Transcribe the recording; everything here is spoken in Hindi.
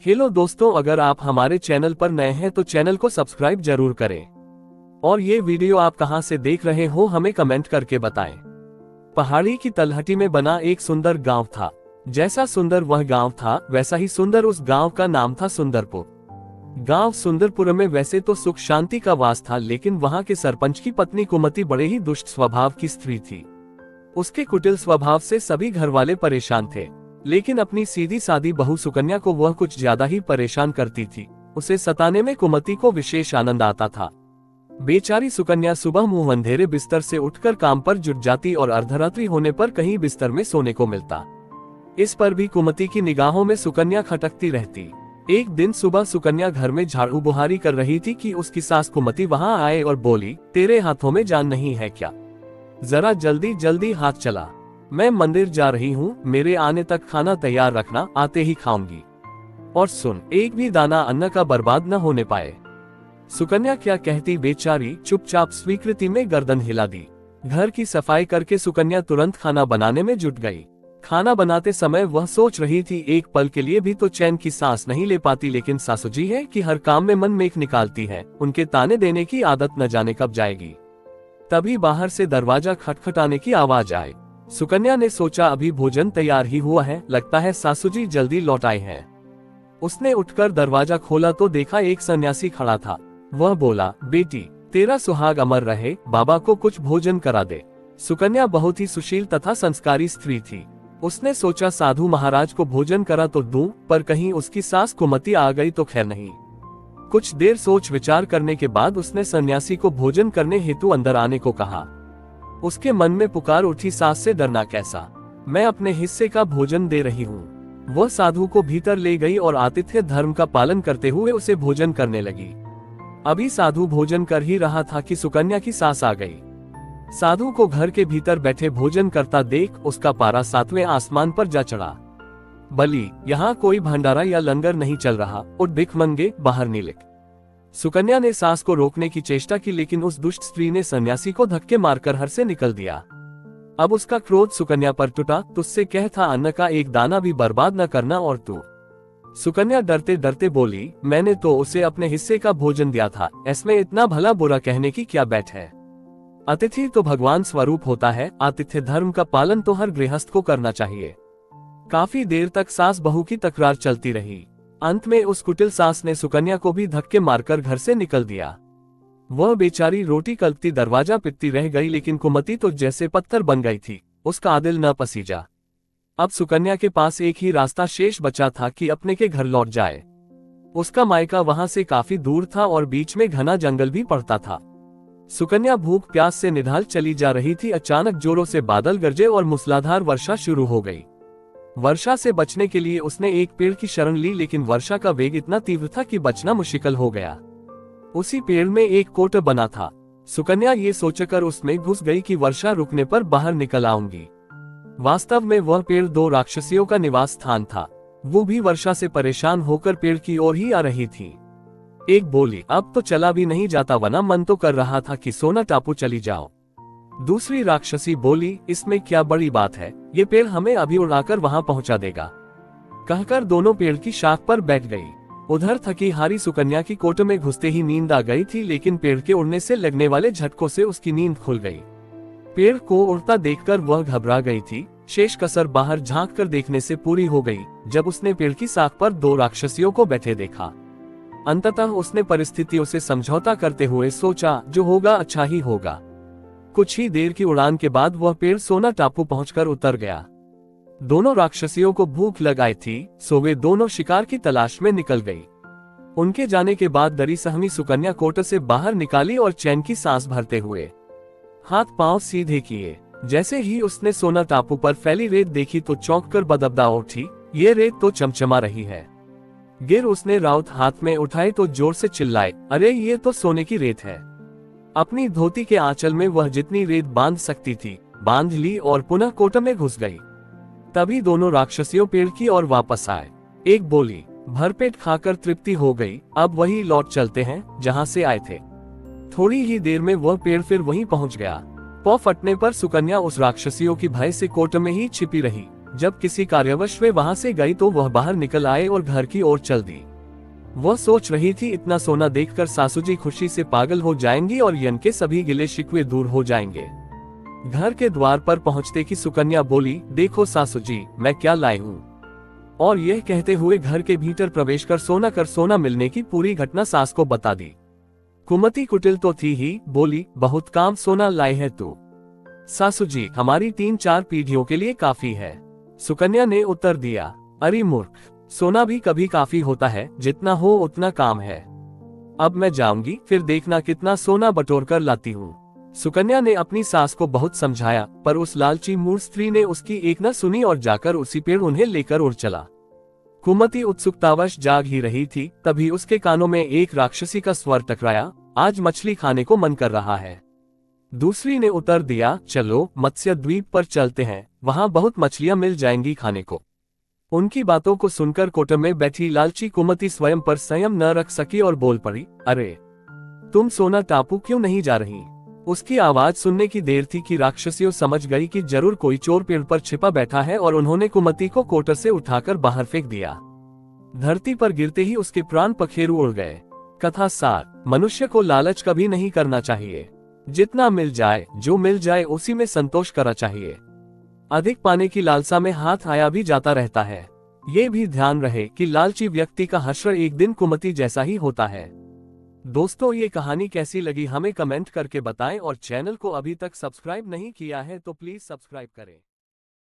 हेलो दोस्तों, अगर आप हमारे चैनल पर नए हैं तो चैनल को सब्सक्राइब जरूर करें और ये वीडियो आप कहां से देख रहे हो हमें कमेंट करके बताएं। पहाड़ी की तलहटी में बना एक सुंदर गांव था। जैसा सुंदर वह गांव था वैसा ही सुंदर उस गांव का नाम था सुंदरपुर। गांव सुंदरपुर में वैसे तो सुख शांति का वास था, लेकिन वहां के सरपंच की पत्नी कुमति बड़े ही दुष्ट स्वभाव की स्त्री थी। उसके कुटिल स्वभाव से सभी घर वाले परेशान थे, लेकिन अपनी सीधी सादी बहू सुकन्या को वह कुछ ज्यादा ही परेशान करती थी। उसे सताने में कुमति को विशेष आनंद आता था। बेचारी सुकन्या सुबह मुंह अंधेरे बिस्तर से उठकर काम पर जुट जाती और अर्धरात्रि होने पर कहीं बिस्तर में सोने को मिलता। इस पर भी कुमति की निगाहों में सुकन्या खटकती रहती। एक दिन सुबह सुकन्या घर में झाड़ू बुहारी कर रही थी कि उसकी सास कुमति वहां आए और बोली, तेरे हाथों में जान नहीं है क्या? जरा जल्दी जल्दी हाथ चला, मैं मंदिर जा रही हूँ, मेरे आने तक खाना तैयार रखना, आते ही खाऊंगी। और सुन, एक भी दाना अन्न का बर्बाद न होने पाए। सुकन्या क्या कहती, बेचारी चुपचाप स्वीकृति में गर्दन हिला दी। घर की सफाई करके सुकन्या तुरंत खाना बनाने में जुट गई। खाना बनाते समय वह सोच रही थी, एक पल के लिए भी तो चैन की सांस नहीं ले पाती, लेकिन सासू जी है कि हर काम में मन मेघ निकालती है, उनके ताने देने की आदत न जाने कब जाएगी। तभी बाहर से दरवाजा खटखटाने की आवाज आई। सुकन्या ने सोचा, अभी भोजन तैयार ही हुआ है, लगता है सासू जी जल्दी लौट आए हैं। उसने उठकर दरवाजा खोला तो देखा एक सन्यासी खड़ा था। वह बोला, बेटी तेरा सुहाग अमर रहे, बाबा को कुछ भोजन करा दे। सुकन्या बहुत ही सुशील तथा संस्कारी स्त्री थी। उसने सोचा, साधु महाराज को भोजन करा तो दूं, पर कहीं उसकी सास कुमति आ गई तो खैर नहीं। कुछ देर सोच विचार करने के बाद उसने सन्यासी को भोजन करने हेतु अंदर आने को कहा। उसके मन में पुकार उठी, सास से डरना कैसा, मैं अपने हिस्से का भोजन दे रही हूँ। वह साधु को भीतर ले गई और आतिथ्य धर्म का पालन करते हुए उसे भोजन करने लगी। अभी साधु भोजन कर ही रहा था कि सुकन्या की सास आ गई। साधु को घर के भीतर बैठे भोजन करता देख उसका पारा 7वें आसमान पर जा चढ़ा। बली, यहाँ कोई भंडारा या लंगर नहीं चल रहा, उठ भिखमंगे बाहर निकल। सुकन्या ने सास को रोकने की चेष्टा की, लेकिन उस दुष्ट स्त्री ने सन्यासी को धक्के मारकर घर से निकल दिया। अब उसका क्रोध सुकन्या पर टूटा। तुझसे कह था अन्न का एक दाना भी बर्बाद न करना, और तू। सुकन्या डरते डरते बोली, मैंने तो उसे अपने हिस्से का भोजन दिया था, इसमें इतना भला बुरा कहने की क्या बैठ है? अतिथि तो भगवान स्वरूप होता है, आतिथ्य धर्म का पालन तो हर गृहस्थ को करना चाहिए। काफी देर तक सास बहू की तकरार चलती रही। अंत में उस कुटिल सास ने सुकन्या को भी धक्के मारकर घर से निकल दिया। वह बेचारी रोटी कल्पती दरवाजा पिटती रह गई, लेकिन कुमति तो जैसे पत्थर बन गई थी, उसका दिल न पसीजा। अब सुकन्या के पास एक ही रास्ता शेष बचा था कि अपने के घर लौट जाए। उसका मायका वहां से काफी दूर था और बीच में घना जंगल भी पड़ता था। सुकन्या भूख प्यास से निढाल चली जा रही थी। अचानक जोरों से बादल गरजे और मूसलाधार वर्षा शुरू हो गई। वर्षा से बचने के लिए उसने एक पेड़ की शरण ली, लेकिन वर्षा का वेग इतना तीव्र था कि बचना मुश्किल हो गया। उसी पेड़ में एक कोट बना था। सुकन्या ये सोचकर उसमें घुस गई कि वर्षा रुकने पर बाहर निकल आऊंगी। वास्तव में वह पेड़ 2 राक्षसियों का निवास स्थान था। वो भी वर्षा से परेशान होकर पेड़ की ओर ही आ रही थी। एक बोली, अब तो चला भी नहीं जाता, वरना मन तो कर रहा था कि सोना टापू चली जाओ। दूसरी राक्षसी बोली, इसमें क्या बड़ी बात है, ये पेड़ हमें अभी उड़ाकर वहां पहुंचा देगा। कहकर दोनों पेड़ की शाख पर बैठ गई। उधर थकी हारी सुकन्या की कोट में घुसते ही नींद आ गई थी, लेकिन पेड़ के उड़ने से लगने वाले झटकों से उसकी नींद खुल गई। पेड़ को उड़ता देखकर वह घबरा गई थी। शेष कसर बाहर झांक कर देखने से पूरी हो गई, जब उसने पेड़ की शाख पर 2 राक्षसियों को बैठे देखा। अंततः उसने परिस्थितियों से समझौता करते हुए सोचा, जो होगा अच्छा ही होगा। कुछ ही देर की उड़ान के बाद वह पेड़ सोना टापू पहुंचकर उतर गया। दोनों राक्षसियों को भूख लगाई थी, सो वे दोनों शिकार की तलाश में निकल गई। उनके जाने के बाद डरी सहमी सुकन्या कोट से बाहर निकाली और चैन की सांस भरते हुए हाथ पांव सीधे किए। जैसे ही उसने सोना टापू पर फैली रेत देखी तो चौंक कर बदबदा उठी, ये रेत तो चमचमा रही है। गिर उसने राउत हाथ में उठाए तो जोर से चिल्लाए, अरे ये तो सोने की रेत है। अपनी धोती के आंचल में वह जितनी रेत बांध सकती थी बांध ली और पुनः कोट में घुस गई। तभी दोनों राक्षसियों पेड़ की ओर वापस आए। एक बोली, भरपेट खाकर तृप्ति हो गई, अब वही लौट चलते हैं जहां से आए थे। थोड़ी ही देर में वह पेड़ फिर वहीं पहुंच गया। पौ फटने पर सुकन्या उस राक्षसियों की भय से कोट में ही छिपी रही। जब किसी कार्यवश वे वहां से गई तो वह बाहर निकल आए और घर की ओर चल दी। वह सोच रही थी इतना सोना देखकर सासू जी खुशी से पागल हो जाएंगी और यन के सभी गिले शिकवे दूर हो जाएंगे। घर के द्वार पर पहुंचते की सुकन्या बोली, देखो सासू जी, मैं क्या लाई हूँ। और यह कहते हुए घर के भीतर प्रवेश कर सोना मिलने की पूरी घटना सास को बता दी। कुमति कुटिल तो थी ही, बोली, बहुत काम सोना लाई है तू। सासू जी, हमारी 3-4 पीढ़ियों के लिए काफी है। सुकन्या ने उत्तर दिया, अरे मूर्ख, सोना भी कभी काफी होता है, जितना हो उतना काम है। अब मैं जाऊंगी, फिर देखना कितना सोना बटोर कर लाती हूँ। सुकन्या ने अपनी सास को बहुत समझाया, पर उस लालची मूर्ख स्त्री ने उसकी एक न सुनी और जाकर उसी पेड़ उन्हें लेकर उड़ चला। कुमति उत्सुकतावश जाग ही रही थी, तभी उसके कानों में एक राक्षसी का स्वर टकराया, आज मछली खाने को मन कर रहा है। दूसरी ने उत्तर दिया, चलो मत्स्य द्वीप पर चलते हैं, वहां बहुत मछलियां मिल जाएंगी खाने को। उनकी बातों को सुनकर कोटर में बैठी लालची कुमति स्वयं पर संयम न रख सकी और बोल पड़ी, अरे तुम सोना टापू क्यों नहीं जा रही। उसकी आवाज सुनने की देर थी कि राक्षसियों समझ गई कि जरूर कोई चोर पेड़ पर छिपा बैठा है और उन्होंने कुमति को कोटर से उठाकर बाहर फेंक दिया। धरती पर गिरते ही उसके प्राण पखेरु उड़ गए। कथा सार, मनुष्य को लालच कभी नहीं करना चाहिए। जितना मिल जाए, जो मिल जाए उसी में संतोष करना चाहिए। अधिक पाने की लालसा में हाथ आया भी जाता रहता है। ये भी ध्यान रहे कि लालची व्यक्ति का हश्र एक दिन कुमति जैसा ही होता है। दोस्तों, ये कहानी कैसी लगी हमें कमेंट करके बताएं और चैनल को अभी तक सब्सक्राइब नहीं किया है तो प्लीज सब्सक्राइब करें।